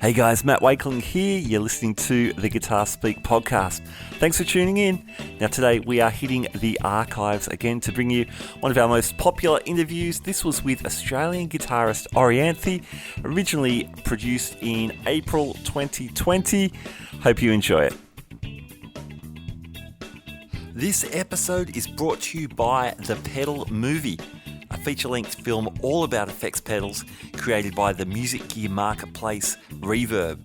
Hey guys, Matt Wakeling here. You're listening to the Guitar Speak podcast. Thanks for tuning in. Now today we are hitting the archives again to bring you one of our most popular interviews. This was with Australian guitarist Orianthi, originally produced in April 2020. Hope you enjoy it. This episode is brought to you by The Pedal Movie, a feature-length film all about effects pedals created by the music gear marketplace Reverb.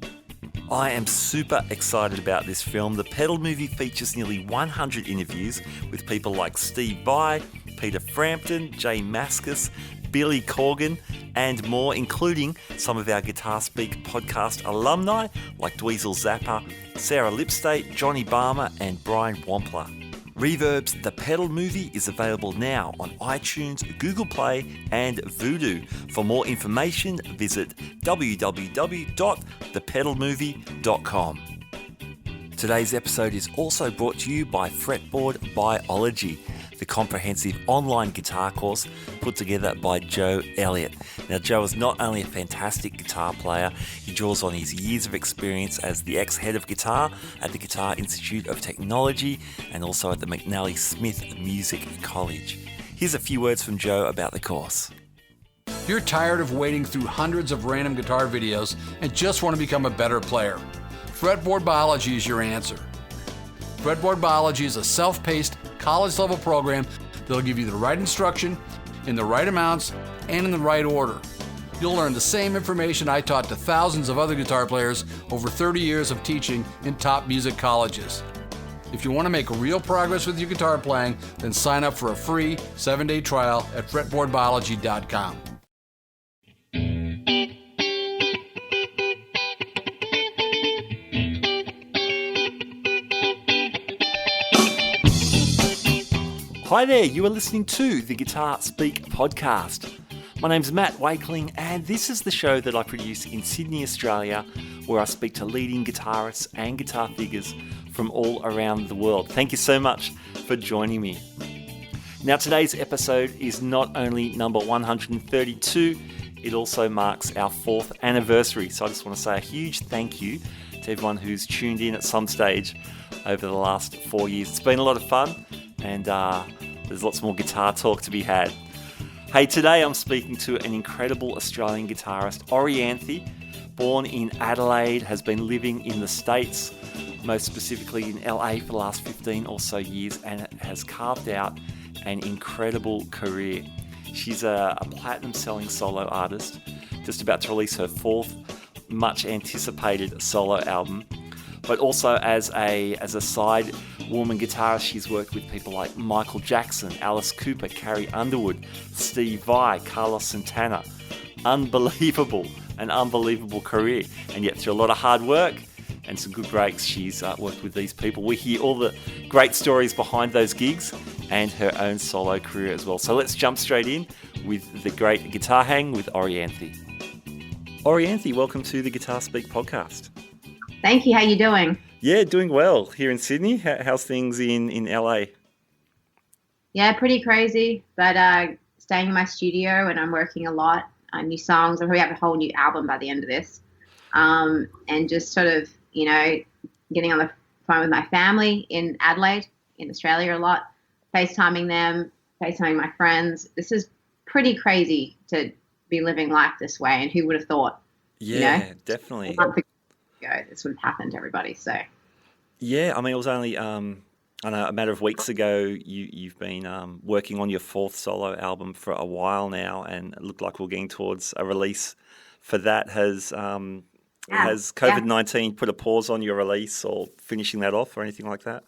I am super excited about this film. The Pedal Movie features nearly 100 interviews with people like Steve Vai, Peter Frampton, Jay Mascis, Billy Corgan, and more, including some of our Guitar Speak podcast alumni like Dweezil Zappa, Sarah Lipstate, Johnny Barmer, and Brian Wampler. Reverb's The Pedal Movie is available now on iTunes, Google Play, and Vudu. For more information, visit www.thepedalmovie.com. Today's episode is also brought to you by Fretboard Biology, the comprehensive online guitar course put together by Joe Elliott. Now, Joe is not only a fantastic guitar player, he draws on his years of experience as the ex-head of guitar at the Guitar Institute of Technology and also at the McNally Smith Music College. Here's a few words from Joe about the course. If you're tired of wading through hundreds of random guitar videos and just want to become a better player, Fretboard Biology is your answer. Fretboard Biology is a self-paced, college-level program that'll give you the right instruction, in the right amounts, and in the right order. You'll learn the same information I taught to thousands of other guitar players over 30 years of teaching in top music colleges. If you want to make real progress with your guitar playing, then sign up for a free 7-day trial at fretboardbiology.com. Hi there, you are listening to the Guitar Speak podcast. My name's Matt Wakeling, and this is the show that I produce in Sydney, Australia, where I speak to leading guitarists and guitar figures from all around the world. Thank you so much for joining me. Now, today's episode is not only number 132, it also marks our 4th anniversary. So I just want to say a huge thank you to everyone who's tuned in at some stage over the last 4 years. It's been a lot of fun, and there's lots more guitar talk to be had. Hey, today I'm speaking to an incredible Australian guitarist, Orianthi, born in Adelaide, has been living in the States, most specifically in LA for the last 15 or so years, and has carved out an incredible career. She's a platinum-selling solo artist, just about to release her 4th much-anticipated solo album. But also as a side woman guitarist, she's worked with people like Michael Jackson, Alice Cooper, Carrie Underwood, Steve Vai, Carlos Santana. An unbelievable career. And yet through a lot of hard work and some good breaks, she's worked with these people. We hear all the great stories behind those gigs and her own solo career as well. So let's jump straight in with the great guitar hang with Orianthi. Orianthi, welcome to the Guitar Speak podcast. Thank you. How you doing? Yeah, doing well here in Sydney. How's things in LA? Yeah, pretty crazy, but staying in my studio and I'm working a lot on new songs. I'll probably have a whole new album by the end of this. And just sort of, getting on the phone with my family in Adelaide, in Australia a lot, FaceTiming them, FaceTiming my friends. This is pretty crazy to be living life this way, and who would have thought? Definitely. This would have happened to everybody. So yeah, I mean, it was only I know a matter of weeks ago. You've been working on your 4th solo album for a while now, and it looked like we're getting towards a release for that. Has COVID-19 put a pause on your release or finishing that off or anything like that?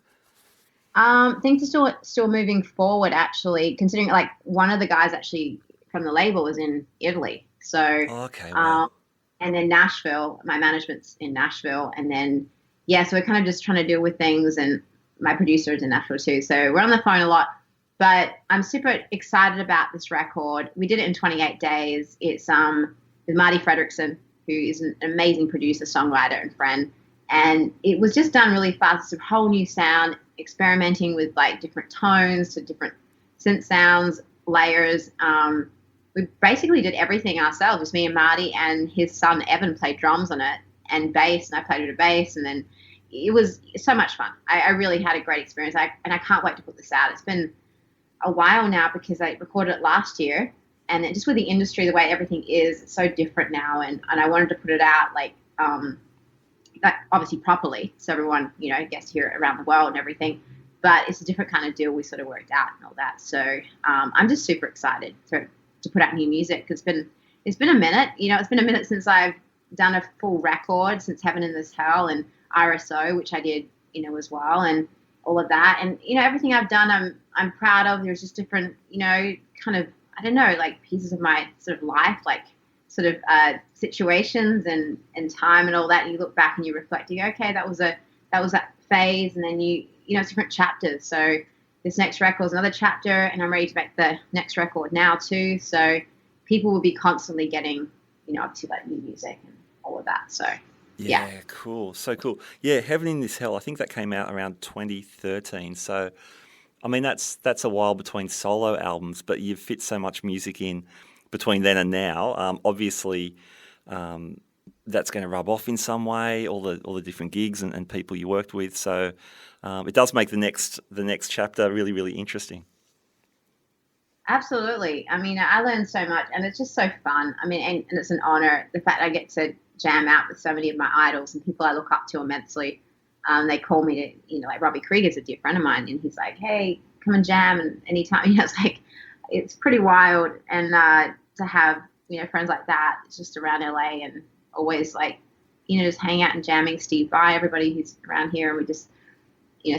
Things are still moving forward, actually, considering like one of the guys actually from the label was in Italy. So okay. Wow. And then Nashville, my management's in Nashville. And then, so we're kind of just trying to deal with things. And my producer is in Nashville too. So we're on the phone a lot. But I'm super excited about this record. We did it in 28 days. It's with Marty Fredrickson, who is an amazing producer, songwriter, and friend. And it was just done really fast. It's a whole new sound, experimenting with like different tones to different synth sounds, layers. We basically did everything ourselves. It was me and Marty, and his son Evan played drums on it. and bass, and I played with a bass, and then it was so much fun. I really had a great experience. And I can't wait to put this out. It's been a while now because I recorded it last year, and then just with the industry, the way everything is, it's so different now. And I wanted to put it out like obviously properly, so everyone, gets to hear it around the world and everything. But it's a different kind of deal we sort of worked out and all that. So I'm just super excited to put out new music. It's been a minute. It's been a minute since I've done a full record, since Heaven in This Hell and RSO, which I did, as well, and all of that. And everything I've done, I'm proud of. There's just different, kind of, I don't know, like pieces of my sort of life, like sort of situations and time and all that. And you look back and you reflect. You go, okay, that was that phase, and then it's different chapters. So this next record is another chapter, and I'm ready to make the next record now too. So people will be constantly getting, obviously like new music and all of that. So yeah, cool. So cool. Yeah, Heaven in This Hell, I think that came out around 2013. So, I mean, that's a while between solo albums, but you've fit so much music in between then and now. Obviously, that's going to rub off in some way, all the different gigs and people you worked with. So it does make the next chapter really, really interesting. Absolutely. I mean, I learned so much, and it's just so fun. I mean, and it's an honor, the fact I get to jam out with so many of my idols and people I look up to immensely. They call me to, like Robbie Kreiger's a dear friend of mine, and he's like, hey, come and jam, and anytime. It's like, it's pretty wild. And to have, friends like that, it's just around LA, and always like, just hang out and jamming. Steve Vai, everybody who's around here, and we just,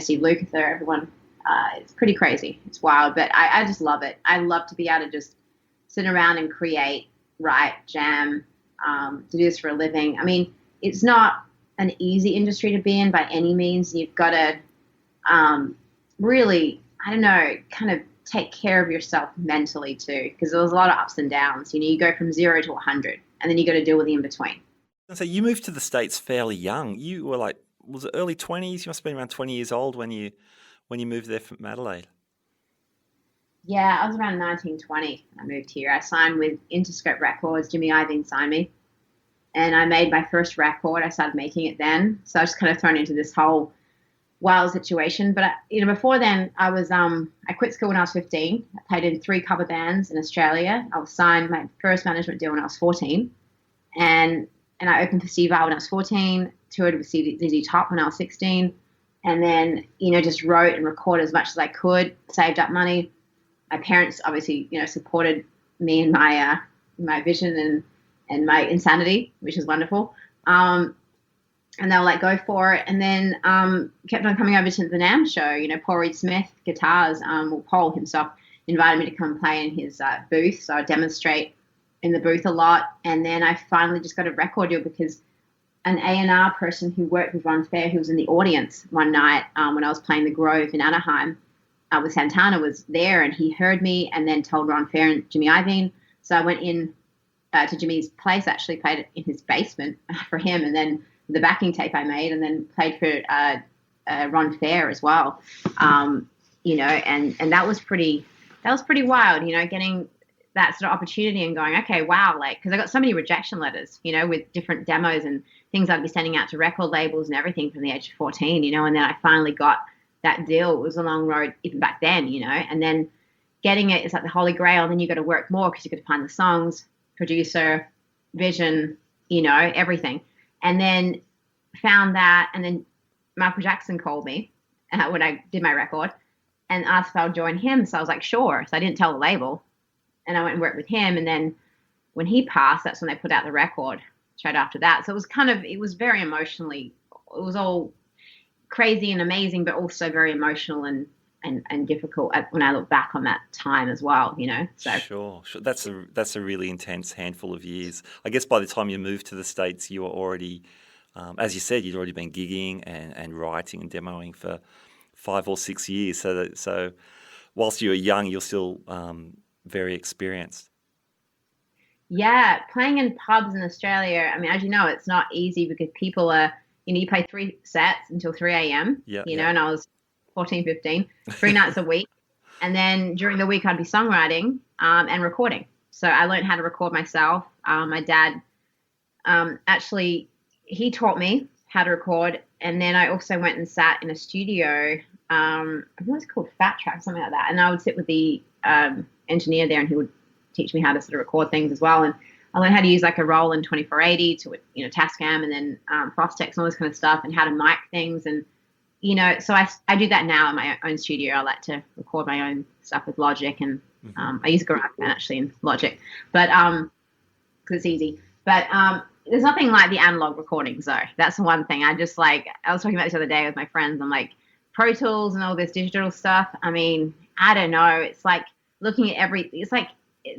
Steve Lukather, everyone. It's pretty crazy. It's wild, but I just love it. I love to be able to just sit around and create, write, jam, to do this for a living. I mean, it's not an easy industry to be in by any means. You've got to really, I don't know, kind of take care of yourself mentally too, because there was a lot of ups and downs. You go from 0 to 100, and then you got to deal with the in between. So you moved to the States fairly young. You were like, was it early 20s? You must have been around 20 years old when you moved there from Adelaide. Yeah, I was around 1920. I moved here. I signed with Interscope Records. Jimmy Iovine signed me. And I made my first record. I started making it then. So I was kind of thrown into this whole wild situation. But, before then, I quit school when I was 15. I played in 3 cover bands in Australia. I was signed my first management deal when I was 14. And I opened for Steve Vai when I was 14, toured with ZZ Top when I was 16. And then, just wrote and recorded as much as I could, saved up money. My parents obviously, supported me in my vision and my insanity, which was wonderful. And they were like, go for it. And then kept on coming over to the NAMM show. Paul Reed Smith, guitars. Paul himself invited me to come play in his booth. So I demonstrate in the booth a lot. And then I finally just got a record deal because an A&R person who worked with Ron Fair, who was in the audience one night when I was playing the Grove in Anaheim with Santana, was there, and he heard me and then told Ron Fair and Jimmy Iovine. So I went in to Jimmy's place, actually played in his basement for him, and then the backing tape I made, and then played for Ron Fair as well. And that was pretty wild, getting that sort of opportunity and going, okay, wow, like, because I got so many rejection letters, with different demos and things I'd be sending out to record labels and everything from the age of 14, and then I finally got that deal. It was a long road even back then, and then getting it is like the holy grail, and then you got to work more because you got to find the songs, producer, vision, everything. And then found that, and then Michael Jackson called me when I did my record and asked if I would join him. So I was like, sure. So I didn't tell the label. And I went and worked with him. And then when he passed, that's when they put out the record straight after that. So it was very emotionally, it was all crazy and amazing, but also very emotional and difficult when I look back on that time as well, So Sure. That's a really intense handful of years. I guess by the time you moved to the States, you were already, as you said, you'd already been gigging and writing and demoing for 5 or 6 years. So whilst you were young, you're still very experienced. Yeah, playing in pubs in Australia, I mean, as you know, it's not easy because people are, you play 3 sets until 3 a.m., and I was 14, 15, 3 nights a week. And then during the week, I'd be songwriting and recording. So I learned how to record myself. My dad actually, he taught me how to record, and then I also went and sat in a studio. I think it's called Fat Track, something like that. And I would sit with the engineer there, and he would teach me how to sort of record things as well. And I learned how to use like a Roland 2480 to, Tascam, and then Fostex and all this kind of stuff, and how to mic things. And, so I do that now in my own studio. I like to record my own stuff with Logic, and I use GarageBand actually in Logic, but because it's easy. But there's nothing like the analog recordings, though. That's the one thing. I was talking about this the other day with my friends. I'm like, Pro Tools and all this digital stuff. I mean, I don't know. It's like looking at it's like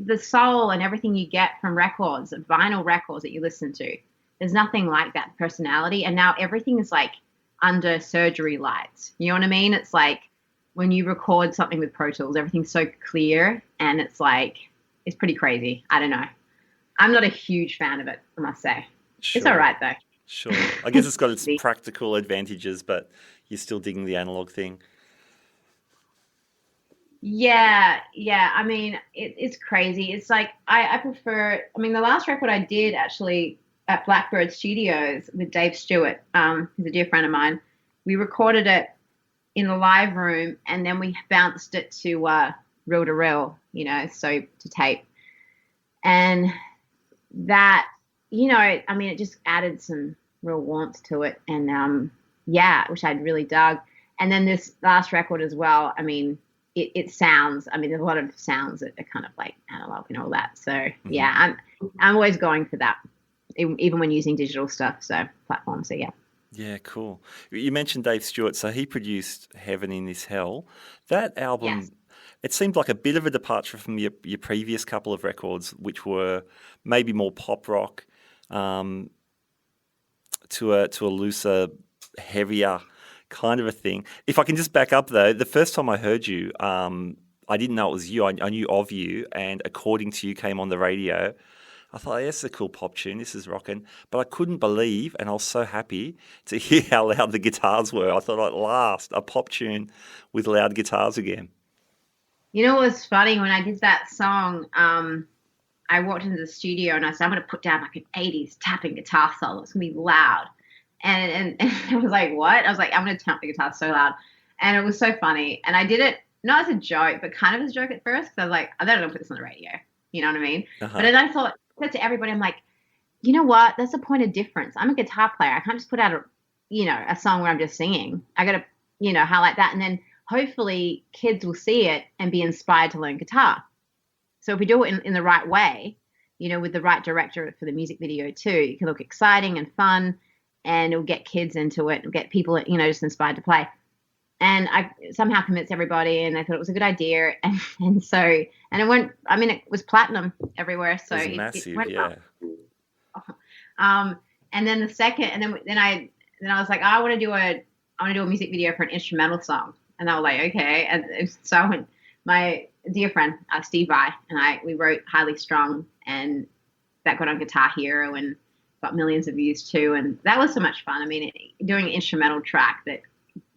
the soul and everything you get from records, vinyl records that you listen to. There's nothing like that personality. And now everything is like under surgery lights. You know what I mean? It's like when you record something with Pro Tools, everything's so clear, and it's pretty crazy. I don't know. I'm not a huge fan of it, I must say. Sure. It's all right, though. Sure. I guess it's got its practical advantages, but you're still digging the analog thing. Yeah. I mean, it's crazy. It's like I prefer. I mean, the last record I did actually at Blackbird Studios with Dave Stewart, who's a dear friend of mine. We recorded it in the live room, and then we bounced it to reel to reel, so to tape, and that, I mean, it just added some real warmth to it, and which I'd really dug. And then this last record as well, I mean, it sounds, I mean, there's a lot of sounds that are kind of like analog and all that. So yeah, I'm always going for that, even when using digital stuff, so platforms. So yeah. Yeah, cool. You mentioned Dave Stewart, so he produced Heaven in This Hell. That album, yes. It seemed like a bit of a departure from your previous couple of records, which were maybe more pop rock, to a looser, heavier kind of a thing. If I can just back up though, the first time I heard you, I didn't know it was you. I knew of you, and According to You came on the radio. I thought, yeah, this is a cool pop tune. This is rocking. But I couldn't believe, and I was so happy to hear how loud the guitars were. I thought, at last, a pop tune with loud guitars again. You know what's funny? When I did that song, I walked into the studio and I said, I'm going to put down like an 80s tapping guitar solo. It's going to be loud. And I was like, what? I was like, I'm going to tap the guitar so loud. And it was so funny. And I did it not as a joke, but kind of as a joke at first. Because I was like, I don't know, put this on the radio. You know what I mean? Uh-huh. But then I said to everybody, I'm like, you know what? That's a point of difference. I'm a guitar player. I can't just put out a song where I'm just singing. I got to, highlight that. And then hopefully kids will see it and be inspired to learn guitar. So if we do it in the right way, with the right director for the music video too, it can look exciting and fun, and it'll get kids into it, it'll get people, just inspired to play. And I somehow convinced everybody, and I thought it was a good idea. And it went, I mean, it was platinum everywhere. So it was massive, it went yeah. Up. And then the second, and then I was like, I want to do a music video for an instrumental song. And I was like, okay. And so I went, my dear friend, Steve Vai, and we wrote Highly Strung, and that got on Guitar Hero and got millions of views too. And that was so much fun. I mean, doing an instrumental track that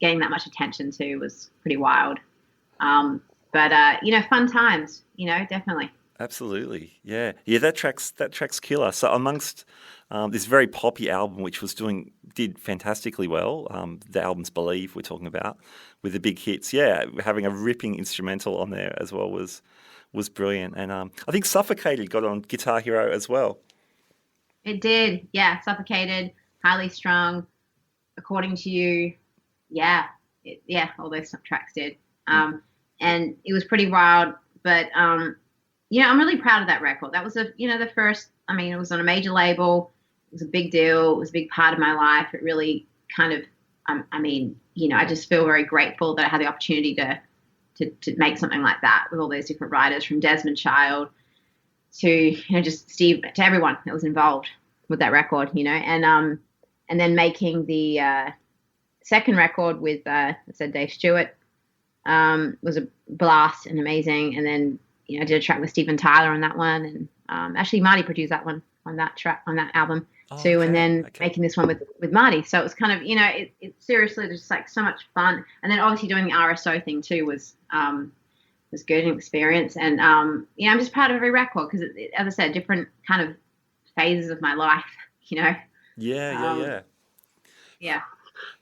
getting that much attention to was pretty wild. But fun times, definitely. Absolutely. Yeah. Yeah. That track's killer. So amongst this very poppy album, which did fantastically well, the album's Believe we're talking about, with the big hits. Yeah. Having a ripping instrumental on there as well was brilliant. And I think Suffocated got on Guitar Hero as well. It did. Yeah. Suffocated, Highly Strung, According to You. Yeah. All those tracks did. And it was pretty wild, but, I'm really proud of that record. That was the first, it was on a major label. It was a big deal. It was a big part of my life. It really kind of, I just feel very grateful that I had the opportunity to make something like that with all those different writers, from Desmond Child to, just Steve, to everyone that was involved with that record, and then making the second record with, I said Dave Stewart, was a blast and amazing. And then, I did a track with Steven Tyler on that one, and actually Marty produced that one on that track, on that album too. Okay, and then making this one with Marty. So it was kind of, it seriously just like so much fun. And then obviously doing the RSO thing too was good an experience. And I'm just proud of every record because, as I said, different kind of phases of my life, Yeah. Yeah.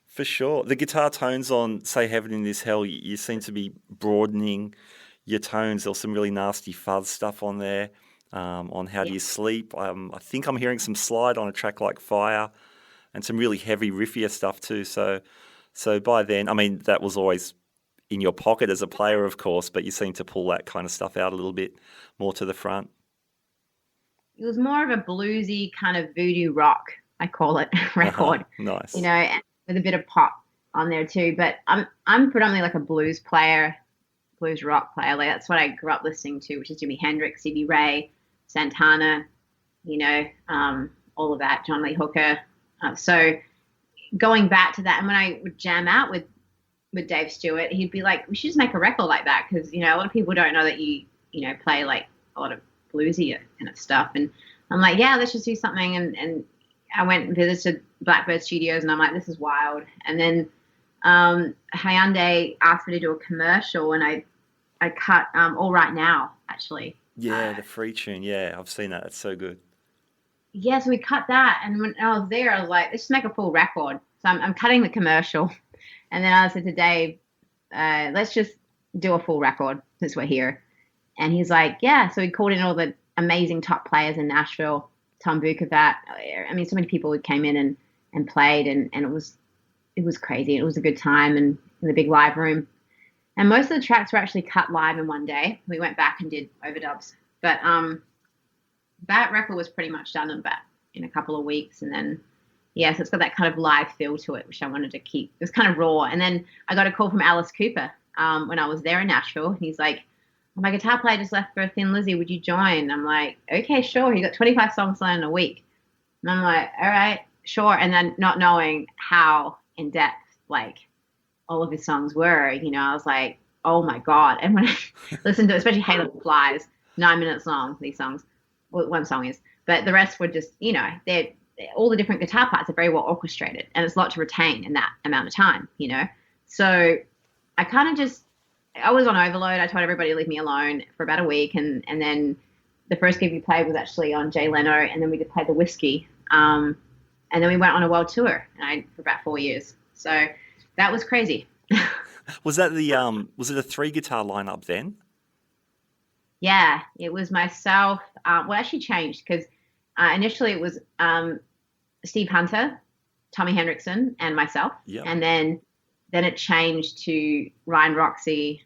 For sure. The guitar tones on Say Heaven in This Hell, you seem to be broadening your tones. There's some really nasty fuzz stuff on there, on How Do You Sleep. I think I'm hearing some slide on a track like Fire, and some really heavy riffier stuff too. So by then, I mean, that was always in your pocket as a player, of course, but you seem to pull that kind of stuff out a little bit more to the front. It was more of a bluesy kind of voodoo rock, I call it, record. Nice. You know, and with a bit of pop on there too. But I'm predominantly like a blues player, blues rock player. Like that's what I grew up listening to, which is Jimi Hendrix, Stevie Ray, Santana, you know, all of that, John Lee Hooker. So going back to that, and when I would jam out with Dave Stewart, he'd be like, we should just make a record like that, because, you know, a lot of people don't know that you know, play like a lot of bluesy kind of stuff. And I'm like, yeah, let's just do something. And I went and visited Blackbird Studios, and I'm like, this is wild. And then Hyundai asked me to do a commercial, and I cut All Right Now, actually. Yeah, the free tune. Yeah, I've seen that. It's so good. Yeah, so we cut that, and when I was there, I was like, let's just make a full record. So I'm cutting the commercial, and then I said to Dave, let's just do a full record since we're here. And he's like, yeah. So we called in all the amazing top players in Nashville, Tom Bukovac. I mean, so many people who came in and played, and it was crazy. It was a good time, and in the big live room. And most of the tracks were actually cut live in one day. We went back and did overdubs. But that record was pretty much done in a couple of weeks. And then, yeah, so it's got that kind of live feel to it, which I wanted to keep. It was kind of raw. And then I got a call from Alice Cooper when I was there in Nashville. He's like, oh, my guitar player just left for Thin Lizzy. Would you join? I'm like, okay, sure. He got 25 songs learned in a week. And I'm like, all right, sure. And then not knowing how in depth, like, all of his songs were, you know, I was like, oh my God. And when I listened to, especially Halo Flies, 9 minutes long, these songs, well, one song is, but the rest were just, you know, they're all the different guitar parts are very well orchestrated, and it's a lot to retain in that amount of time, you know? So I kind of just, I was on overload. I told everybody to leave me alone for about a week. And then the first gig we played was actually on Jay Leno, and then we played the Whiskey. And then we went on a world tour for about 4 years. So that was crazy. Was that was it a 3 guitar lineup then? Yeah, it was myself. Well, actually changed, because initially it was Steve Hunter, Tommy Hendrickson, and myself. Yep. And then it changed to Ryan Roxy,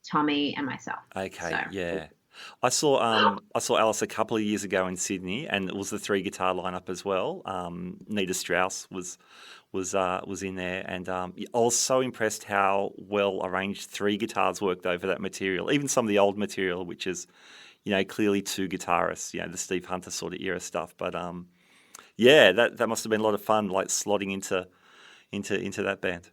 Tommy, and myself. Okay, so, yeah. I saw Alice a couple of years ago in Sydney, and it was the 3 guitar lineup as well. Nita Strauss was in there, and I was so impressed how well arranged 3 guitars worked over that material. Even some of the old material, which is, you know, clearly 2 guitarists, you know, the Steve Hunter sort of era stuff. But yeah, that must have been a lot of fun, like slotting into that band.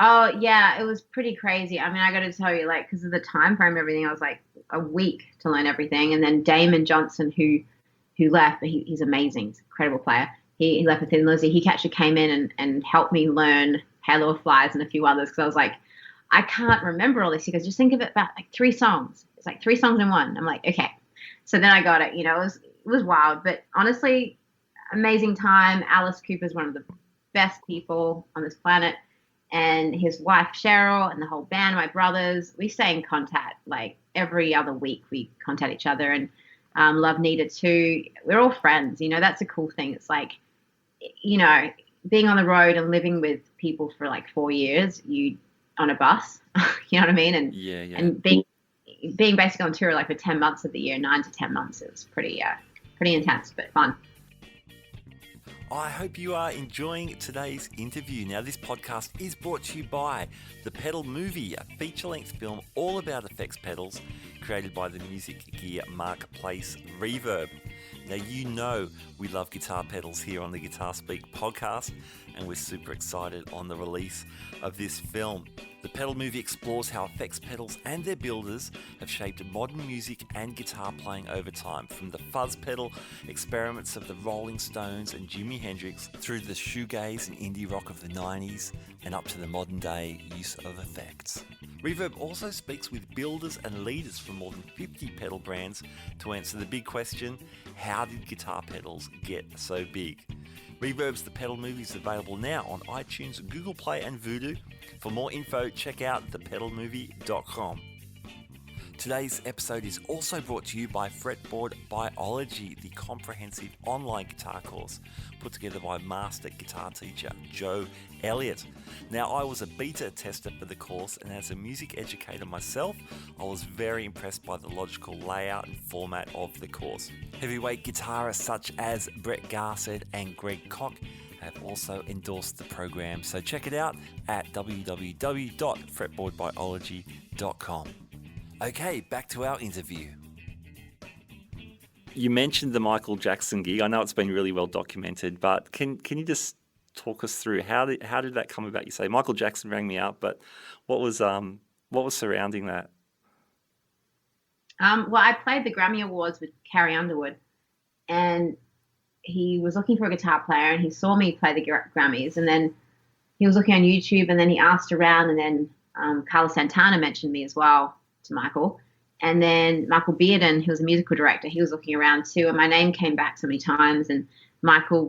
Oh, yeah, it was pretty crazy. I mean, I got to tell you, like, because of the time frame and everything, I was like a week to learn everything. And then Damon Johnson, who left, but he's amazing. He's an incredible player. He left with Thin Lizzy. He actually came in and helped me learn Halo of Flies and a few others, because I was like, I can't remember all this. He goes, just think of it about like 3 songs. It's like 3 songs in one. I'm like, okay. So then I got it. You know, it was wild. But honestly, amazing time. Alice Cooper is one of the best people on this planet. And his wife, Cheryl, and the whole band, my brothers, we stay in contact. Like every other week we contact each other, and love Nita too. We're all friends. You know, that's a cool thing. It's like, you know, being on the road and living with people for like 4 years, you on a bus, you know what I mean? And yeah. And being basically on tour like for 10 months of the year, 9 to 10 months, it was pretty intense, but fun. I hope you are enjoying today's interview. Now, this podcast is brought to you by The Pedal Movie, a feature-length film all about effects pedals created by the music gear marketplace Reverb. Now, you know we love guitar pedals here on the Guitar Speak podcast, and we're super excited on the release of this film. The Pedal Movie explores how effects pedals and their builders have shaped modern music and guitar playing over time, from the fuzz pedal experiments of the Rolling Stones and Jimi Hendrix through the shoegaze and indie rock of the 90s and up to the modern day use of effects. Reverb also speaks with builders and leaders from more than 50 pedal brands to answer the big question, how did guitar pedals get so big? Reverb's The Pedal Movie is available now on iTunes, Google Play and Vudu. For more info, check out thepedalmovie.com. Today's episode is also brought to you by Fretboard Biology, the comprehensive online guitar course put together by master guitar teacher Joe Elliott. Now, I was a beta tester for the course, and as a music educator myself, I was very impressed by the logical layout and format of the course. Heavyweight guitarists such as Brett Garsed and Greg Koch have also endorsed the program, so check it out at www.fretboardbiology.com. Okay, back to our interview. You mentioned the Michael Jackson gig. I know it's been really well documented, but can you just talk us through how did that come about? You say Michael Jackson rang me up, but what was surrounding that? Well, I played the Grammy Awards with Carrie Underwood, and he was looking for a guitar player, and he saw me play the Grammys, and then he was looking on YouTube, and then he asked around, and then Carlos Santana mentioned me as well to Michael. And then Michael Bearden, who was a musical director, he was looking around too, and my name came back so many times, and Michael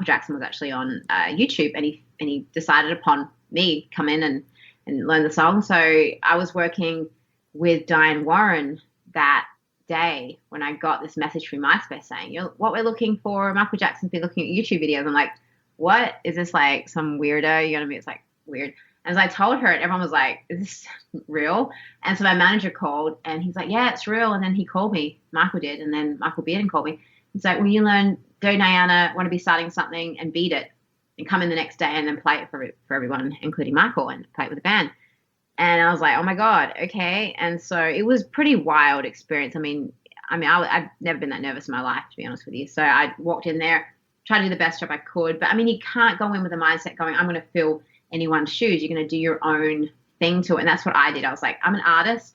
Jackson was actually on YouTube, and he decided upon me come in and learn the song. So I was working with Diane Warren that day when I got this message through MySpace saying, what we're looking for, Michael Jackson's been looking at YouTube videos. I'm like, what? Is this like some weirdo? You know what I mean? It's like weird. And so I told her, and everyone was like, is this real? And so my manager called, and he's like, yeah, it's real. And then he called me, Michael did, and then Michael Bearden called me. He's like, will you learn Do Diana, Want to Be Starting Something, and beat it, and come in the next day and then play it for everyone, including Michael, and play it with the band. And I was like, oh my God, okay. And so it was pretty wild experience. I've never been that nervous in my life, to be honest with you. So I walked in there, tried to do the best job I could. But you can't go in with a mindset going, I'm going to fill anyone's shoes. You're going to do your own thing to it. And that's what I did. I was like, I'm an artist.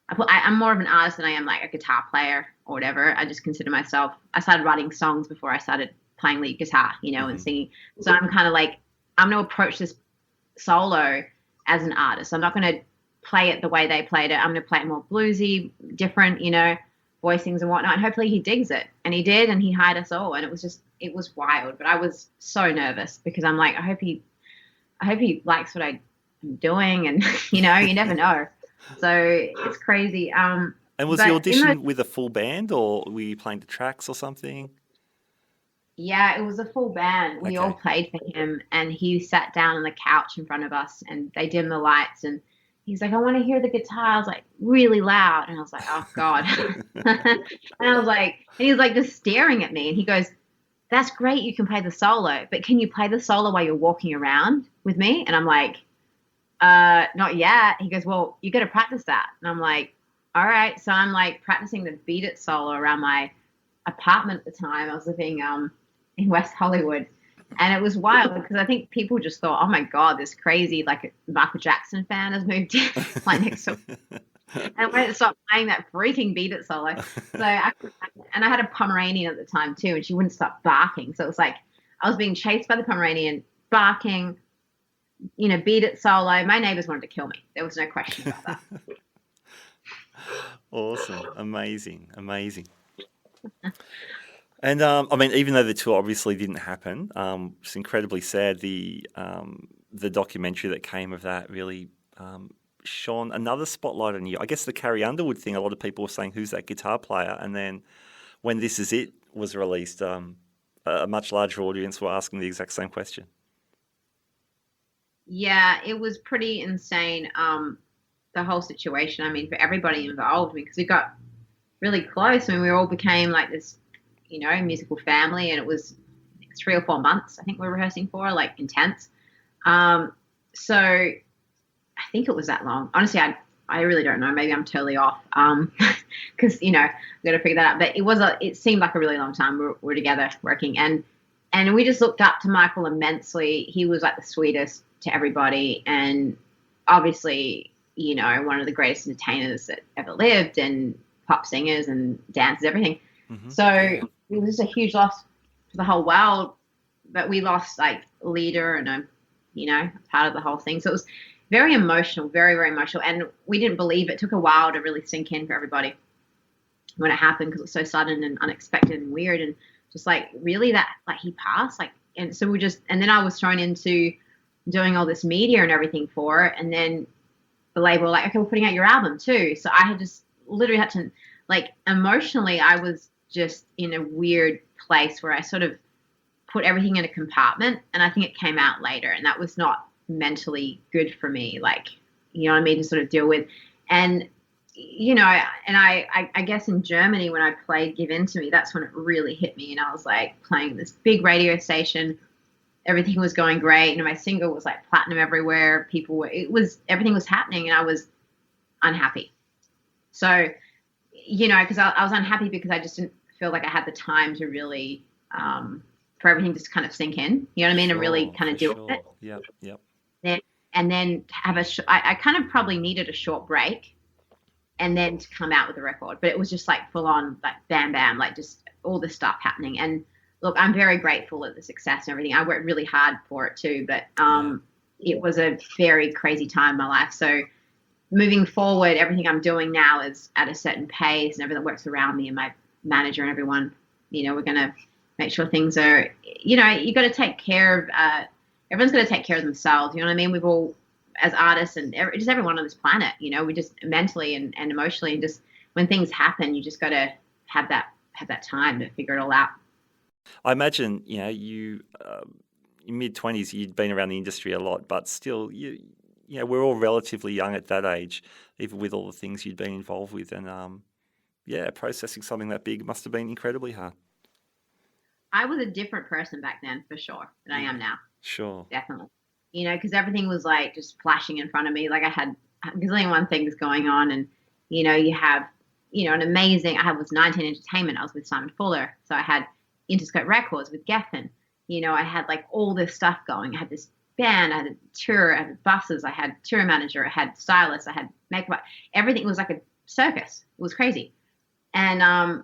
I'm more of an artist than I am like a guitar player or whatever. I just consider myself, I started writing songs before I started playing lead guitar, and singing. So I'm kind of like, I'm going to approach this solo as an artist. I'm not going to play it the way they played it. I'm going to play it more bluesy, different, voicings and whatnot. And hopefully he digs it. And he did, and he hired us all. And it was wild. But I was so nervous because I'm like, I hope he likes what I'm doing. And, you never know. So it's crazy. And was the audition with a full band, or were you playing the tracks or something? Yeah, it was a full band. We all played for him, and he sat down on the couch in front of us, and they dimmed the lights, and he's like, I want to hear the guitar. I was like, really loud. And I was like, oh God. And I was like, and he was like just staring at me, and he goes, that's great, you can play the solo, but can you play the solo while you're walking around with me? And I'm like, not yet. He goes, well, you got to practice that. And I'm like, all right. So I'm like practicing the Beat It solo around my apartment at the time. I was living in West Hollywood, and it was wild because I think people just thought, oh my God, this crazy like Michael Jackson fan has moved in like next door. And when it stopped playing that freaking Beat It solo. So I had a Pomeranian at the time too, and she wouldn't stop barking. So it was like I was being chased by the Pomeranian, barking, Beat It solo. My neighbors wanted to kill me. There was no question about that. Awesome. Amazing. And even though the tour obviously didn't happen, it's incredibly sad. The documentary that came of that really shone another spotlight on you. I guess the Carrie Underwood thing, a lot of people were saying, who's that guitar player? And then when This Is It was released, a much larger audience were asking the exact same question. Yeah, it was pretty insane, the whole situation. For everybody involved, because we got really close. We all became like this, musical family, and it was 3 or 4 months, I think we were rehearsing for, like intense. So I think it was that long. Honestly, I really don't know. Maybe I'm totally off. Cause I've got to figure that out, but it seemed like a really long time. We were together working, and we just looked up to Michael immensely. He was like the sweetest to everybody. And obviously, one of the greatest entertainers that ever lived, and pop singers and dancers, everything. Mm-hmm. So it was just a huge loss for the whole world, but we lost like a leader and part of the whole thing. So it was very emotional, very, very emotional. And we didn't believe it. It took a while to really sink in for everybody when it happened, because it was so sudden and unexpected and weird, and just like, really, that like he passed, like. And so and then I was thrown into doing all this media and everything for it. And then the label were like, okay, we're putting out your album too. So I had just literally had to, like, emotionally, I was just in a weird place where I sort of put everything in a compartment, and I think it came out later, and that was not mentally good for me. Like, you know what I mean, to sort of deal with. And, and I guess in Germany, when I played Give In To Me, that's when it really hit me. And I was like playing this big radio station. Everything was going great. My single was like platinum everywhere. Everything was happening, and I was unhappy. So, because I was unhappy because I just didn't feel like I had the time to really, for everything just kind of sink in, you know what I mean? And really kind of deal with it. Yep. And then have I kind of probably needed a short break, and then to come out with a record. But it was just like full on, like bam, bam, like just all this stuff happening. And look, I'm very grateful at the success and everything. I worked really hard for it too, but it was a very crazy time in my life. So moving forward, everything I'm doing now is at a certain pace, and everything that works around me and my manager and everyone, we're going to make sure things are, you got to take care of, everyone's going to take care of themselves. You know what I mean? We've all, as artists and just everyone on this planet, we just mentally and emotionally, just when things happen, you just got to have that time to figure it all out. I imagine, you in mid-20s, you'd been around the industry a lot, but still, we're all relatively young at that age, even with all the things you'd been involved with. And, processing something that big must have been incredibly hard. I was a different person back then, for sure, than I am now. Sure. Definitely. Because everything was like just flashing in front of me. Like I had a gazillion one things going on, and, you have, an amazing, I was 19 Entertainment. I was with Simon Fuller. So I had Interscope Records with Geffen. I had like all this stuff going. I had this band, I had a tour, I had buses, I had tour manager, I had stylists, I had makeup. Everything was like a circus. It was crazy. And,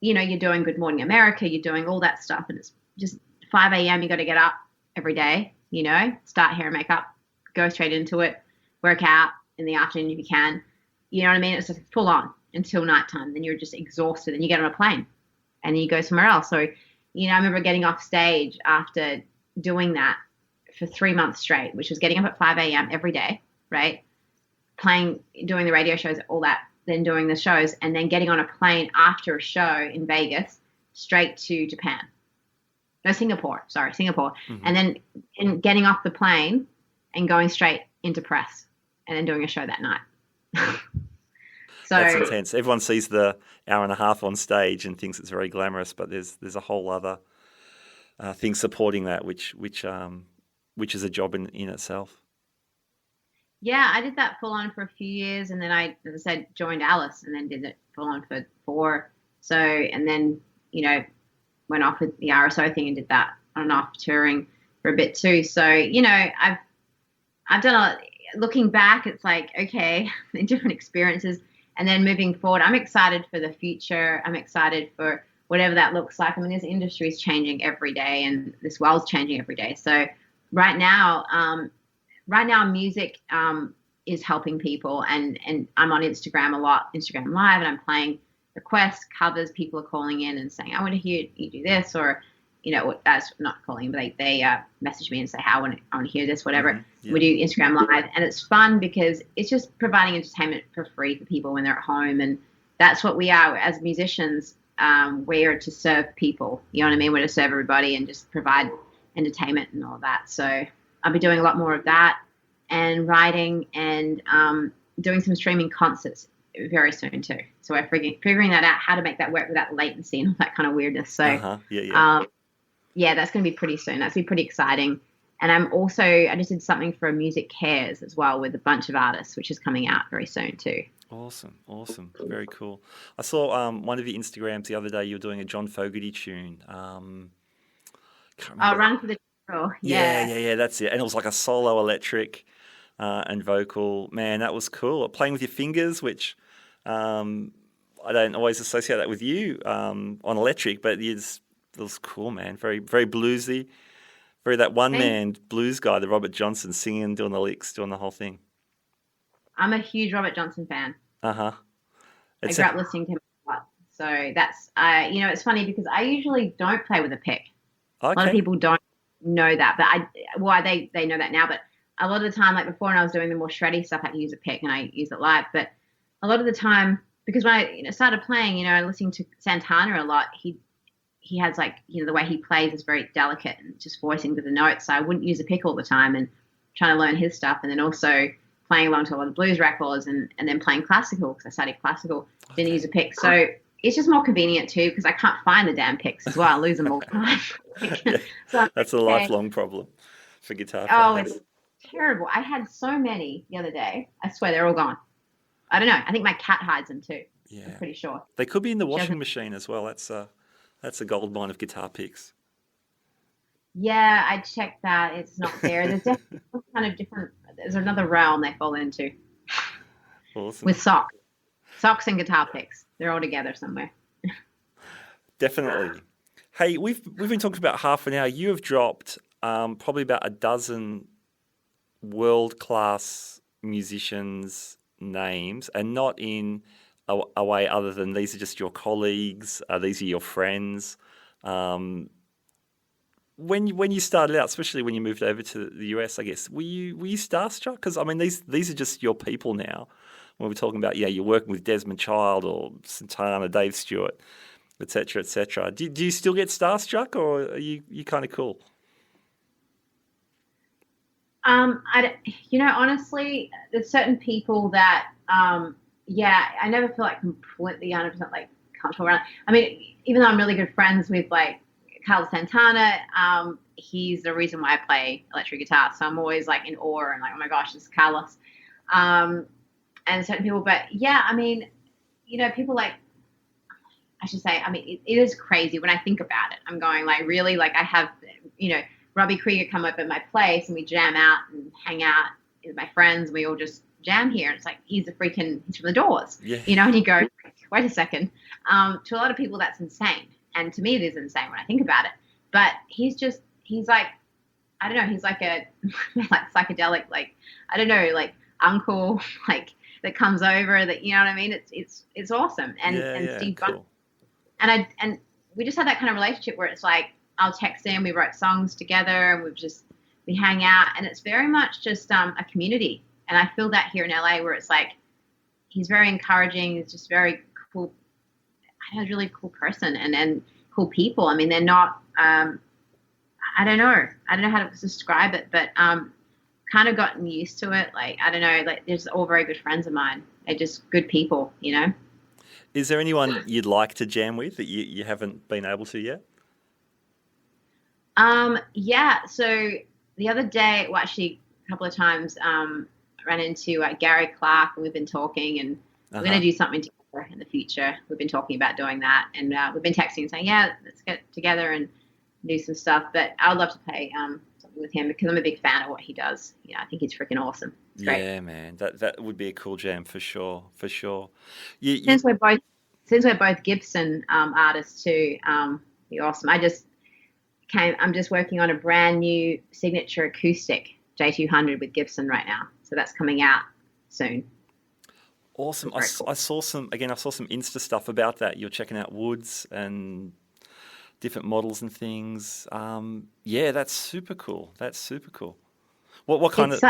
you're doing Good Morning America, you're doing all that stuff. And it's just 5 a.m. You got to get up every day, start hair and makeup, go straight into it, work out in the afternoon if you can. You know what I mean? It's just full on until nighttime. Then you're just exhausted, and you get on a plane and then you go somewhere else. So, I remember getting off stage after doing that for 3 months straight, which was getting up at 5 a.m. every day, right? Doing the radio shows, all that, then doing the shows, and then getting on a plane after a show in Vegas straight to Japan. No, Singapore. Mm-hmm. And then getting off the plane and going straight into press and then doing a show that night. So that's intense. Everyone sees the hour and a half on stage and thinks it's very glamorous, but there's a whole other thing supporting that, which is a job in itself. Yeah, I did that full on for a few years, and then I, as I said, joined Alice, and then did it full on for 4. So, and then went off with the RSO thing and did that on and off touring for a bit too. So, I've done looking back, it's like, okay, different experiences. And then moving forward, I'm excited for the future. I'm excited for whatever that looks like. I mean, this industry is changing every day, and this world's changing every day. So right now music is helping people, and I'm on Instagram a lot, Instagram Live, and I'm playing requests, covers. People are calling in and saying, I want to hear you do this, or, that's not calling, but they message me and say, I want to hear this, whatever. Mm-hmm. Yeah. We do Instagram Live, and it's fun because it's just providing entertainment for free for people when they're at home. And that's what we are as musicians. We're to serve people, you know what I mean? We're to serve everybody and just provide entertainment and all that. So I'll be doing a lot more of that, and writing, and doing some streaming concerts very soon too. So we're figuring that out, how to make that work without latency and all that kind of weirdness. So that's going to be pretty soon. That's going to be pretty exciting. And I just did something for Music Cares as well with a bunch of artists, which is coming out very soon too. Awesome. Very cool. I saw one of your Instagrams the other day, you were doing a John Fogerty tune. Run for the Trail. Yeah, that's it. And it was like a solo electric. and vocal. Man, that was cool. Playing with your fingers, which I don't always associate that with you on electric, but it was cool, man. Very, very bluesy. Very that one-man blues guy, the Robert Johnson, singing, doing the licks, doing the whole thing. I'm a huge Robert Johnson fan. Uh-huh. I grew up listening to him a lot. So that's, it's funny because I usually don't play with a pick. Okay. A lot of people don't know that, but they know that now. But a lot of the time, like before when I was doing the more shreddy stuff, I had to use a pick and I use it live. But a lot of the time, because when I started playing, listening to Santana a lot, he has like, the way he plays is very delicate and just voicing to the notes. So I wouldn't use a pick all the time and trying to learn his stuff. And then also playing along to a lot of blues records and then playing classical because I studied classical, didn't use a pick. So it's just more convenient too because I can't find the damn picks as well. I lose them all the time. Yeah, so that's a lifelong problem for guitar players. Oh, it's terrible. I had so many the other day. I swear they're all gone. I don't know. I think my cat hides them too. Yeah. I'm pretty sure. They could be in the washing machine as well. That's a gold mine of guitar picks. Yeah, I checked that. It's not there. There's definitely some kind of different. There's another realm they fall into. Awesome. With socks and guitar picks. They're all together somewhere. Definitely. Hey, we've been talking about half an hour. You have dropped probably about a dozen world-class musicians' names, and not in a way other than these are just your colleagues, these are your friends. When you started out, especially when you moved over to the US, I guess, were you starstruck? Because I mean, these are just your people now. When we're talking about, you're working with Desmond Child or Santana, Dave Stewart, et cetera, et cetera. Do you still get starstruck, or are you kind of cool? Honestly, there's certain people that, I never feel like completely 100% like comfortable around. I mean, even though I'm really good friends with like Carlos Santana, he's the reason why I play electric guitar. So I'm always like in awe and like, oh my gosh, this is Carlos. And certain people, but yeah, I mean, people like, I should say, I mean, it is crazy when I think about it. I'm going like, really, like I have, Robbie Kreiger come up at my place and we jam out and hang out with my friends. We all just jam here. And it's like, he's from the Doors, and you go, wait a second. To a lot of people, that's insane. And to me, it is insane when I think about it. But he's like, I don't know, he's like a like psychedelic, like, I don't know, like uncle, like that comes over that, you know what I mean? It's awesome. And Steve cool. And we just had that kind of relationship where it's like, I'll text him, we wrote songs together and we hang out, and it's very much just a community. And I feel that here in LA where it's like, he's very encouraging. He's just very cool. He's a really cool person and cool people. I mean, they're not, I don't know how to describe it, but kind of gotten used to it. Like, I don't know, like they're just all very good friends of mine. They're just good people, Is there anyone you'd like to jam with that you haven't been able to yet? So the other day, well, actually a couple of times, ran into Gary Clark, and we've been talking, and we're going to do something together in the future. We've been talking about doing that, and we've been texting and saying, let's get together and do some stuff. But I would love to play something with him because I'm a big fan of what he does. I think he's freaking awesome. It's great. Yeah, man, that would be a cool jam for sure. Since we're both Gibson artists too, be awesome. I'm just working on a brand new signature acoustic J200 with Gibson right now. So that's coming out soon. Awesome. I saw some Insta stuff about that. You're checking out woods and different models and things. That's super cool. What kind of...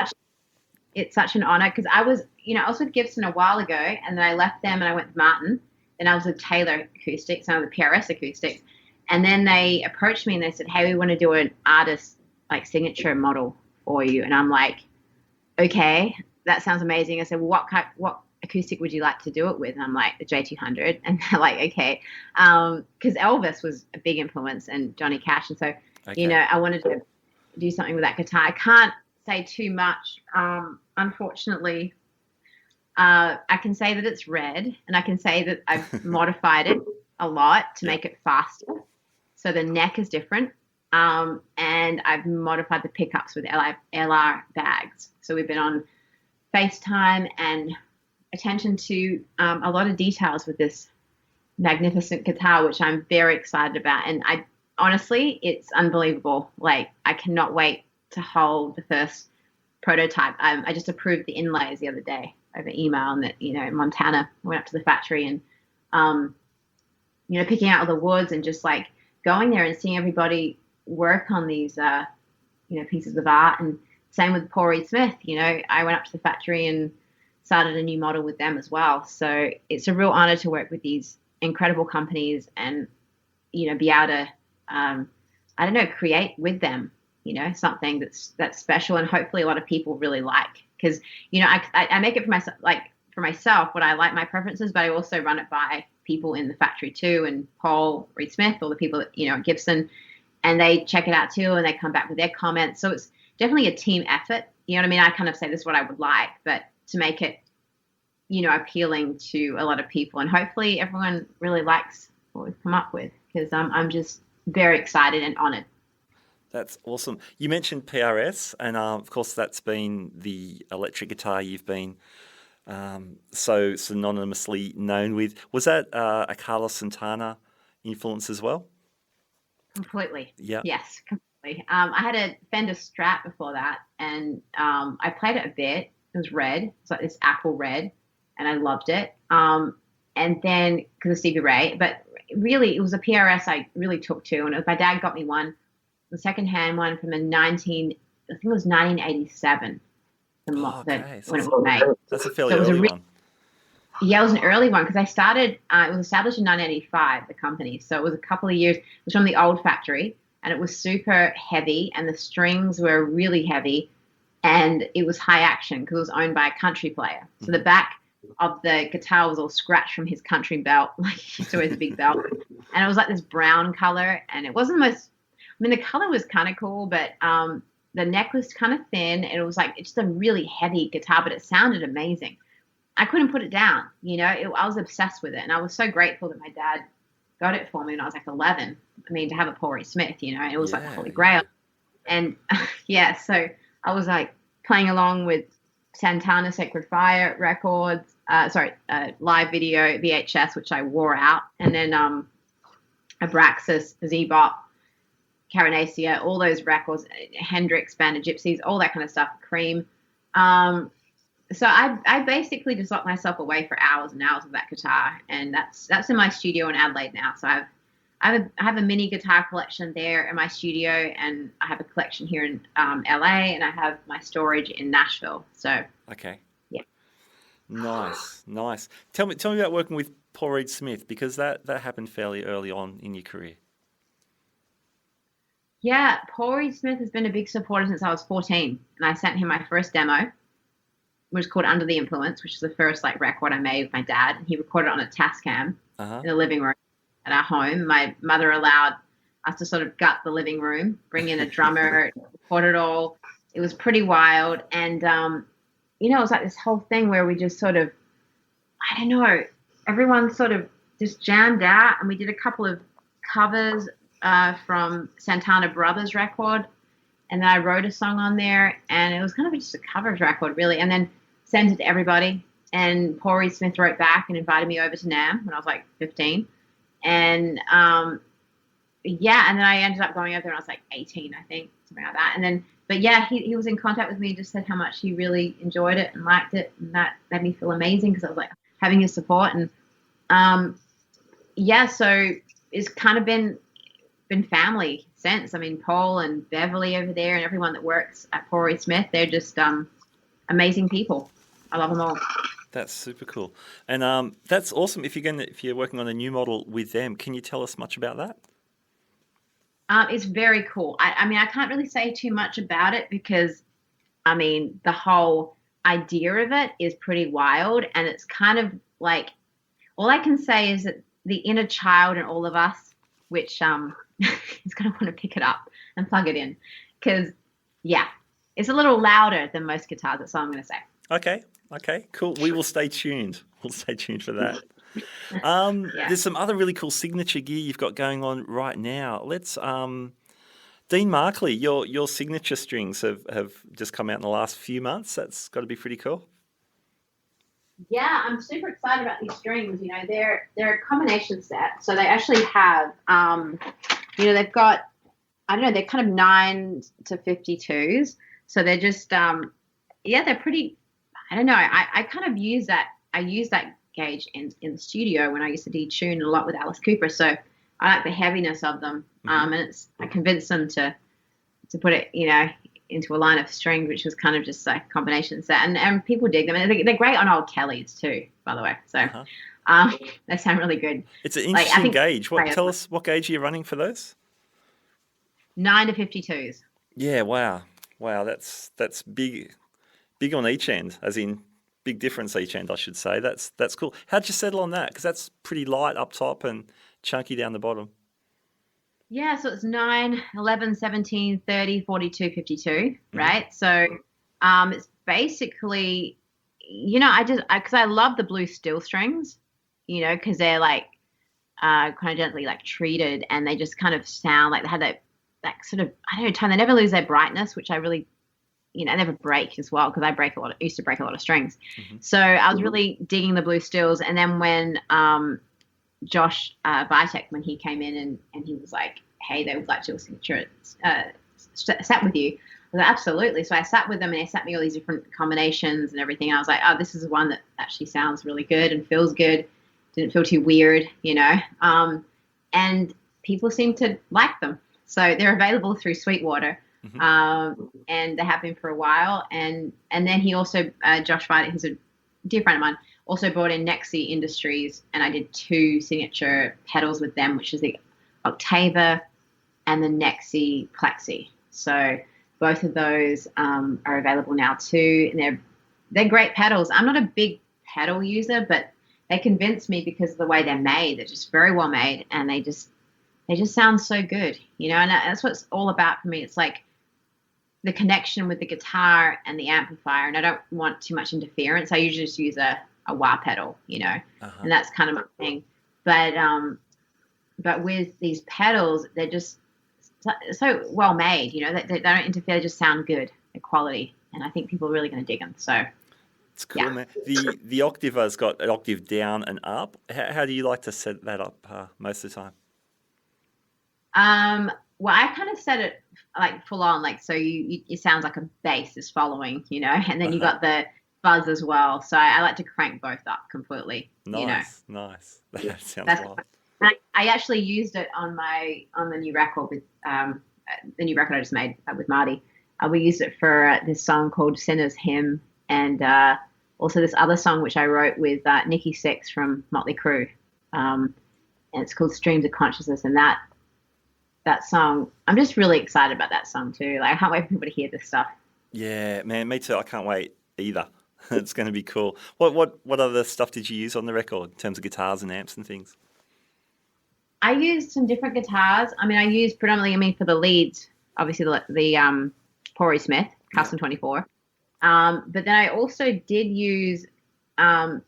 It's such an honor because I was with Gibson a while ago, and then I left them and I went to Martin. Then I was with Taylor Acoustics and I was with PRS Acoustics. And then they approached me and they said, hey, we want to do an artist like signature model for you. And I'm like, okay, that sounds amazing. I said, well, what acoustic would you like to do it with? And I'm like, the J200. And they're like, okay. Because Elvis was a big influence and Johnny Cash. And so, I wanted to do something with that guitar. I can't say too much. Unfortunately, I can say that it's red, and I can say that I've modified it a lot to make it faster. So the neck is different. And I've modified the pickups with LR bags. So we've been on FaceTime and attention to a lot of details with this magnificent guitar, which I'm very excited about. And honestly, it's unbelievable. Like, I cannot wait to hold the first prototype. I just approved the inlays the other day over email, and that, in Montana, I went up to the factory and, picking out all the woods and just like going there and seeing everybody work on these, pieces of art. And same with Paul Reed Smith. I went up to the factory and started a new model with them as well. So it's a real honor to work with these incredible companies and, be able to, create with them, something that's special and hopefully a lot of people really like. Because, I make it for myself, what I like, my preferences, but I also run it by people in the factory too, and Paul Reed Smith, all the people that, at Gibson, and they check it out too, and they come back with their comments. So it's definitely a team effort. You know what I mean? I kind of say this is what I would like, but to make it, appealing to a lot of people, and hopefully everyone really likes what we've come up with, because I'm just very excited and honored. That's awesome. You mentioned PRS, and of course that's been the electric guitar you've been so synonymously known with. Was that a Carlos Santana influence as well? Completely. Yeah. Yes, completely. I had a Fender Strat before that, and I played it a bit. It was red. It's like this apple red, and I loved it. And then because of Stevie Ray, but really it was a PRS I really took to, and my dad got me one, the secondhand one from I think it was 1987. When it was made. That's a fairly early one. Yeah, it was an early one because I started, it was established in 1985, the company. So it was a couple of years. It was from the old factory, and it was super heavy, and the strings were really heavy, and it was high action because it was owned by a country player. So the back of the guitar was all scratched from his country belt. Like, he used to wear a big belt. And it was like this brown color, and it wasn't the most, the color was kind of cool, but the neck was kind of thin, and it was like, it's just a really heavy guitar, but it sounded amazing. I couldn't put it down, I was obsessed with it, and I was so grateful that my dad got it for me when I was like 11. To have a Paul Reed Smith, it was like the Holy Grail. And so I was like playing along with Santana Sacred Fire records, live video VHS, which I wore out, and then Abraxas, Zebop, Carinacia, all those records, Hendrix, Band of Gypsies, all that kind of stuff, Cream. So I basically just locked myself away for hours and hours with that guitar, and that's in my studio in Adelaide now. So I have a mini guitar collection there in my studio, and I have a collection here in LA, and I have my storage in Nashville. So okay, yeah, nice. Tell me about working with Paul Reed Smith, because that happened fairly early on in your career. Yeah, Paul Reed Smith has been a big supporter since I was 14, and I sent him my first demo, which was called Under the Influence, which is the first record I made with my dad. He recorded it on a Tascam in the living room at our home. My mother allowed us to sort of gut the living room, bring in a drummer, record it all. It was pretty wild, and it was like this whole thing where we just sort of, I don't know, everyone sort of just jammed out, and we did a couple of covers from Santana Brothers record, and then I wrote a song on there, and it was kind of just a covers record really, and then sent it to everybody. And Paul Reed Smith wrote back and invited me over to NAMM when I was like 15, and and then I ended up going over there when I was like 18, I think, something like that. And then he was in contact with me and just said how much he really enjoyed it and liked it, and that made me feel amazing because I was like having his support. And so it's kind of been family since. Paul and Beverly over there and everyone that works at Paul Reed Smith, they're just amazing people. I love them all. That's super cool. And that's awesome. If you're working on a new model with them, can you tell us much about that? It's very cool. I can't really say too much about it because, the whole idea of it is pretty wild, and it's kind of like, all I can say is that the inner child in all of us, which is going to want to pick it up and plug it in, because, it's a little louder than most guitars. That's all I'm going to say. Okay, cool. We will stay tuned. We'll stay tuned for that. There's some other really cool signature gear you've got going on right now. Let's Dean Markley, your signature strings have just come out in the last few months. That's got to be pretty cool. Yeah, I'm super excited about these strings. You know, they're a combination set. So they actually have, they've got, I don't know, they're kind of 9 to 52s. So they're just, they're pretty, I don't know. I kind of use that. I use that gauge in the studio when I used to detune a lot with Alice Cooper. So I like the heaviness of them. And I convinced them to put it, into a line of strings, which was kind of just like a combination set. And people dig them. And they're great on old Kellys too, by the way. So they sound really good. It's an interesting gauge. Tell us what gauge are you running for those? 9 to 52s. Yeah, wow. That's big on each end, as in big difference each end, I should say. That's cool. How'd you settle on that? Because that's pretty light up top and chunky down the bottom. Yeah, so it's 9, 11, 17, 30, 42, 52, right? So it's basically, because I love the blue steel strings, because they're like kind of gently like treated, and they just kind of sound like they have that sort of, I don't know, tone. They never lose their brightness, which I really, I never break as well, because I used to break a lot of strings. So I was really digging the blue steels. And then when Josh Vitek, when he came in and he was like, hey, they would like to do a signature set with you. I was like, absolutely. So I sat with them, and they sent me all these different combinations and everything. I was like, oh, this is one that actually sounds really good and feels good. Didn't feel too weird, and people seem to like them. So they're available through Sweetwater, and they have been for a while. And then he also, Josh Vitek, who's a dear friend of mine, also brought in Nexi Industries, and I did 2 signature pedals with them, which is the Octava and the Nexi Plexi. So both of those are available now too, and they're great pedals. I'm not a big pedal user, but they convinced me because of the way they're made. They're just very well made, and they just sound so good, and that's what it's all about for me. It's like the connection with the guitar and the amplifier, and I don't want too much interference. I usually just use a wah pedal, and that's kind of my thing. But with these pedals, they're just so well made, they don't interfere. They just sound good, they're quality, and I think people are really going to dig them. So it's cool, man. The Octava's got an octave down and up. How do you like to set that up most of the time? Well, I kind of set it like full on, like, so it sounds like a bass is following, and then you got the fuzz as well. So I like to crank both up completely. Nice. That sounds wild. I actually used it on the new record with the new record I just made with Marty. We used it for this song called Sinner's Hymn, and also this other song which I wrote with Nikki Sixx from Motley Crue, and it's called Streams of Consciousness. And that song, I'm just really excited about that song too. Like, I can't wait for people to hear this stuff. Yeah, man, me too. I can't wait either. It's going to be cool. What other stuff did you use on the record in terms of guitars and amps and things? I used some different guitars. I mean, I used predominantly, for the leads, obviously the Pori Smith Custom 24. But then I also did use some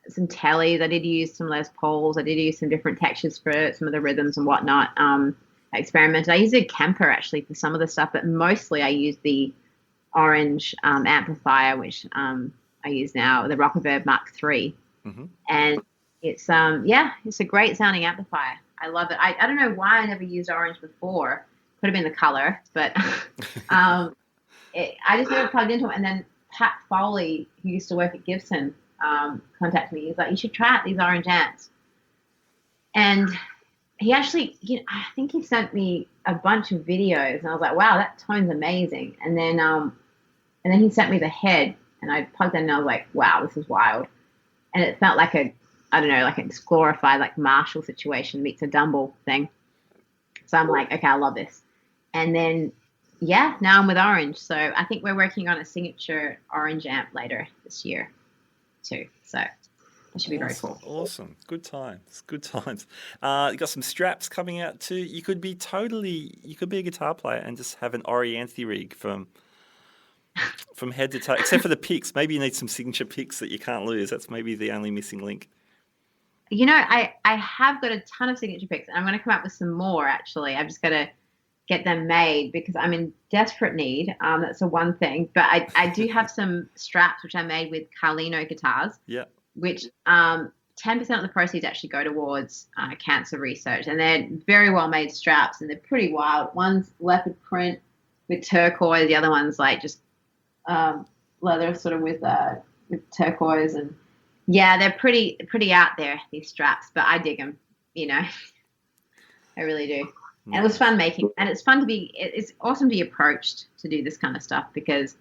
Tellys. I did use some Les Pauls. I did use some different textures for some of the rhythms and whatnot. I experimented. I used a Kemper actually for some of the stuff, but mostly I used the orange amplifier, which I use now, the Rockerverb Mark III. And it's it's a great sounding amplifier. I love it. I don't know why I never used orange before. Could have been the color, but I just never plugged into it. And then Pat Foley, who used to work at Gibson, contacted me. He's like, you should try out these orange amps. And he actually, I think he sent me a bunch of videos, and I was like, wow, that tone's amazing. And then he sent me the head, and I plugged in, and I was like, wow, this is wild. And it felt like like a glorified like Marshall situation meets a Dumble thing. So I'm like, okay, I love this. And then, now I'm with orange. So I think we're working on a signature orange amp later this year too. So that should be very cool. Awesome. Good times. You got some straps coming out too. You could be a guitar player and just have an Orianthi rig from head to toe, except for the picks. Maybe you need some signature picks that you can't lose. That's maybe the only missing link. I have got a ton of signature picks, and I'm going to come up with some more, actually. I've just got to get them made because I'm in desperate need. That's the one thing. But I do have some straps which I made with Carlino guitars. Yeah. Which 10% of the proceeds actually go towards cancer research. And they're very well made straps and they're pretty wild. One's leopard print with turquoise. The other one's like just leather sort of with turquoise. And yeah, they're pretty out there, these straps, but I dig them, you know. I really do. And it was fun making, and it's awesome to be approached to do this kind of stuff because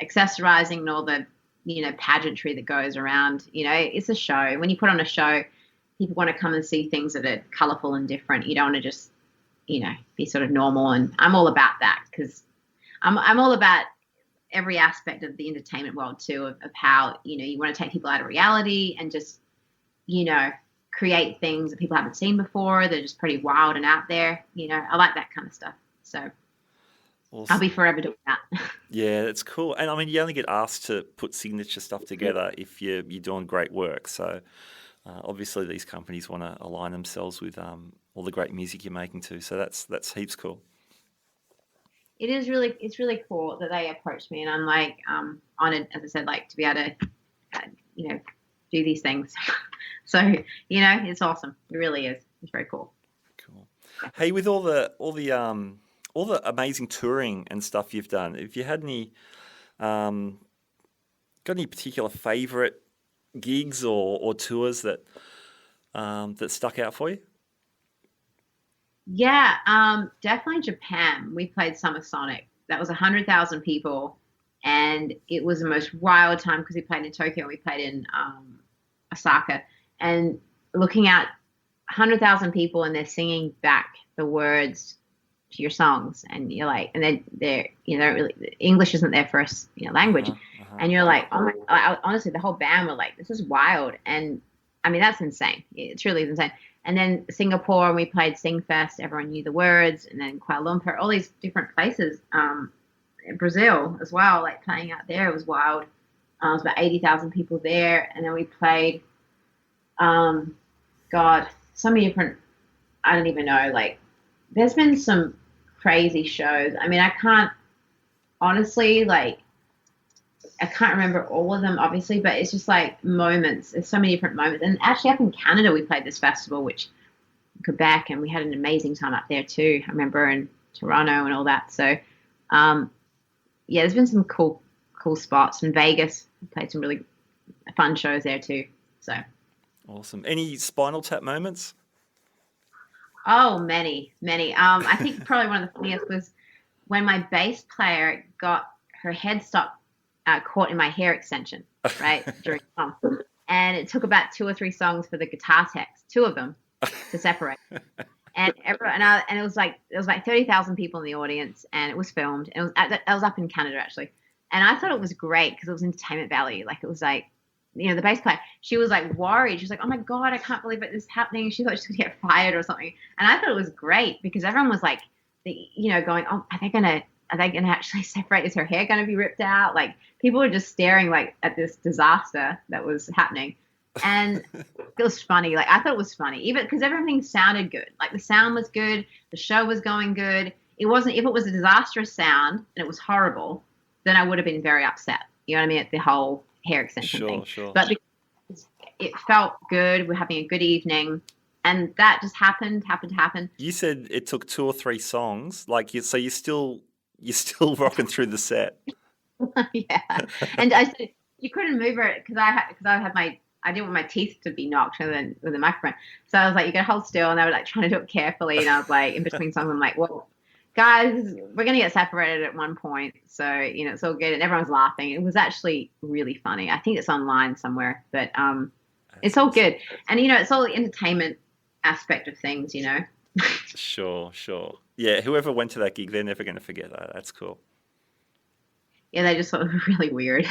accessorizing and all the, you know, pageantry that goes around, you know, it's a show. When you put on a show, people want to come and see things that are colorful and different. You don't want to just, you know, be sort of normal. And I'm all about that because I'm all about every aspect of the entertainment world too, of how, you know, you want to take people out of reality and just, you know, create things that people haven't seen before. They're just pretty wild and out there. You know, I like that kind of stuff. So awesome. I'll be forever doing that. Yeah, it's cool. And I mean, you only get asked to put signature stuff together if you're doing great work. So obviously these companies want to align themselves with all the great music you're making too. So that's heaps cool. It's really cool that they approached me, and I'm like honored, as I said, like to be able to, you know, do these things. So, you know, it's awesome. It really is. It's very cool. Cool. Hey, with all the amazing touring and stuff you've done, have you had any particular favorite gigs or tours that stuck out for you? Yeah, definitely Japan. We played Summer Sonic. That was 100,000 people, and it was the most wild time because we played in Tokyo and we played in Osaka. And looking at 100,000 people and they're singing back the words to your songs, and you're like, and then they're, you know, really, English isn't their first, you know, language, and you're like, oh my, honestly, the whole band were like, this is wild, and I mean that's insane. It truly is insane. And then Singapore, we played Singfest. Everyone knew the words, and then Kuala Lumpur, all these different places. Brazil as well, like playing out there, it was wild. It was about 80,000 people there, and then we played. God, so many different, I don't even know, like, there's been some crazy shows. I mean, I can't, honestly, like, I can't remember all of them, obviously, but it's just like moments. There's so many different moments. And actually up in Canada, we played this festival, which Quebec, and we had an amazing time up there too. I remember in Toronto and all that. So, yeah, there's been some cool spots. In Vegas, we played some really fun shows there too. So. Awesome. Any Spinal Tap moments? Oh, many. I think probably one of the funniest was when my bass player got her headstock caught in my hair extension, right, during the song. And it took about 2 or 3 songs for the guitar techs, 2 of them, to separate. And it was like 30,000 people in the audience, and it was filmed. And it was up in Canada actually, and I thought it was great because it was entertainment value. Like it was like, you know, the bass player, she was like worried. She was like, oh my God, I can't believe this is happening. She thought she was going to get fired or something. And I thought it was great because everyone was like, you know, going, oh, are they going to actually separate? Is her hair going to be ripped out? Like people were just staring like at this disaster that was happening. And it was funny. Like I thought it was funny, even because everything sounded good. Like the sound was good. The show was going good. It wasn't, if it was a disastrous sound and it was horrible, then I would have been very upset. You know what I mean? At the whole hair extension thing. Sure. But because it felt good, we're having a good evening, and that just happened. You said it took 2 or 3 songs, like so you're still rocking through the set. Yeah, and I said you couldn't move her because I didn't want my teeth to be knocked with the microphone. So I was like, you got to hold still, and they were like trying to do it carefully, and I was like, in between songs, I'm like, well, guys, we're going to get separated at one point. So, you know, it's all good. And everyone's laughing. It was actually really funny. I think it's online somewhere, but it's all good. And, you know, it's all the entertainment aspect of things, you know. Sure. Yeah, whoever went to that gig, they're never going to forget that. That's cool. Yeah, they just thought it was really weird.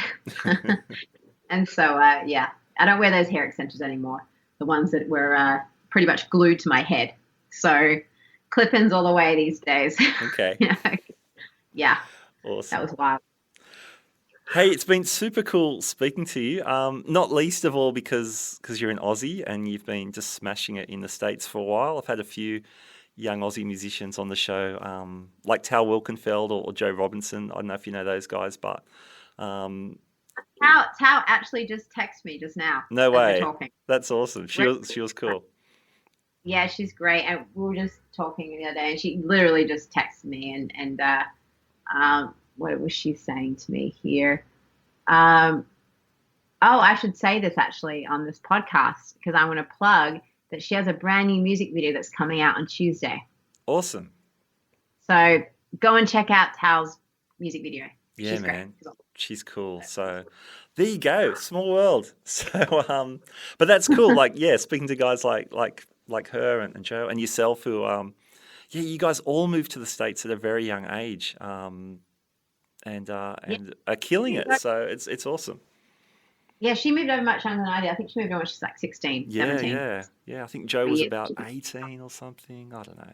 And so, yeah, I don't wear those hair extensions anymore. The ones that were pretty much glued to my head. So clip-ins all the way these days. Okay. You know? Yeah. Awesome. That was wild. Hey, it's been super cool speaking to you. Not least of all because you're an Aussie and you've been just smashing it in the States for a while. I've had a few young Aussie musicians on the show, like Tal Wilkenfeld or Joe Robinson. I don't know if you know those guys, but Tal actually just texted me just now. No way. We're talking. That's awesome. She was cool. Yeah, she's great. And we were just talking the other day, and she literally just texted me, and what was she saying to me here? I should say this actually on this podcast because I want to plug that she has a brand new music video that's coming out on Tuesday. Awesome. So go and check out Tal's music video. Yeah, she's man. Great. She's cool. So there you go. Small world. So, but that's cool. Like, yeah, speaking to guys like her and Joe and yourself who, you guys all moved to the States at a very young age and are killing it. So it's awesome. Yeah, she moved over much younger than I did. I think she moved over when she was like 16, 17. Yeah. I think Joe was about 18 or something. I don't know.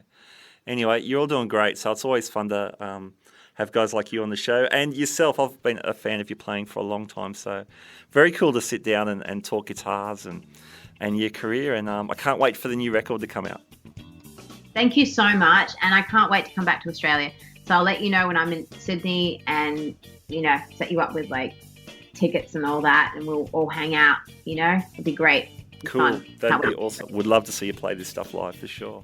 Anyway, you're all doing great. So it's always fun to have guys like you on the show. And yourself, I've been a fan of you playing for a long time. So very cool to sit down and talk guitars and your career. And I can't wait for the new record to come out. Thank you so much. And I can't wait to come back to Australia. So I'll let you know when I'm in Sydney and, set you up with like tickets and all that. And we'll all hang out, It'd be great. Cool. Fun. That'd be awesome. Would love to see you play this stuff live for sure.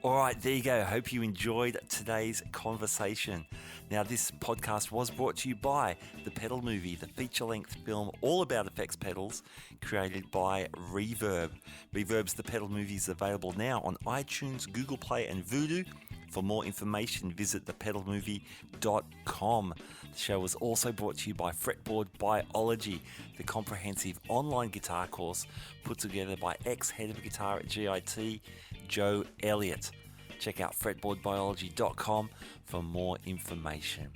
All right, there you go. Hope you enjoyed today's conversation. Now, this podcast was brought to you by The Pedal Movie, the feature-length film all about effects pedals created by Reverb. Reverb's The Pedal Movie is available now on iTunes, Google Play and Vudu. For more information, visit thepedalmovie.com. The show was also brought to you by Fretboard Biology, the comprehensive online guitar course put together by ex-head of guitar at GIT, Joe Elliott. Check out fretboardbiology.com for more information.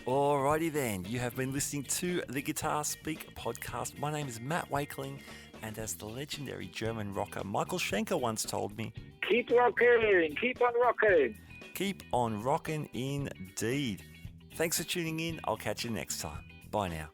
Alrighty then, you have been listening to the Guitar Speak podcast. My name is Matt Wakeling, and as the legendary German rocker Michael Schenker once told me, keep rocking, keep on rocking. Keep on rocking indeed. Thanks for tuning in. I'll catch you next time. Bye now.